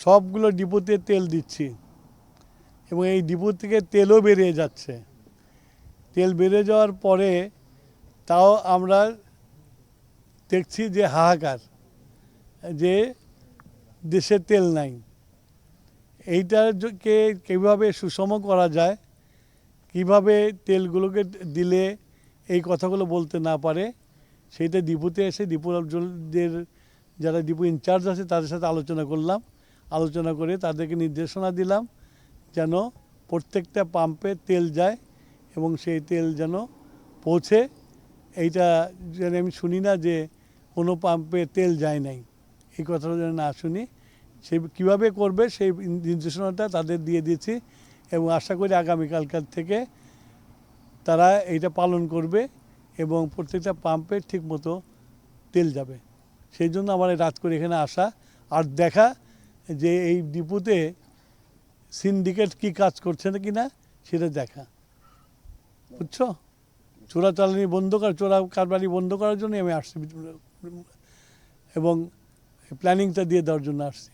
সবগুলো ডিপোতে তেল দিচ্ছি এবং এই ডিপো থেকে তেলও বেরিয়ে যাচ্ছে। তেল বেড়ে যাওয়ার পরে তাও আমরা দেখছি যে হাহাকার, যে দেশে তেল নাই। এইটাকে কীভাবে সুষম করা যায়, কিভাবে তেলগুলোকে দিলে এই কথাগুলো বলতে না পারে, সেইটা ডিপোতে এসে ডিপোদের যারা ডিপো ইনচার্জ আছে তাদের সাথে আলোচনা করলাম। আলোচনা করে তাদেরকে নির্দেশনা দিলাম যেন প্রত্যেকটা পাম্পে তেল যায় এবং সেই তেল যেন পৌঁছে। এইটা যেন আমি শুনি না যে কোনো পাম্পে তেল যায় নাই, এই কথাটা যেন না শুনি। সে কীভাবে করবে সেই নির্দেশনাটা তাদের দিয়ে দিয়েছি এবং আশা করি আগামীকালকার থেকে তারা এইটা পালন করবে এবং প্রত্যেকটা পাম্পে ঠিকমতো তেল যাবে। সেই জন্য আমার রাত করে এখানে আসা আর দেখা যে এই ডিপোতে সিন্ডিকেট কি কাজ করছে না কিনা সেটা দেখা, বুঝছো? চোরাচালানি বন্ধ করা, চোরা কারবারি বন্ধ করার জন্যই আমি আসছি এবং প্ল্যানিংটা দিয়ে দেওয়ার জন্য আসছি।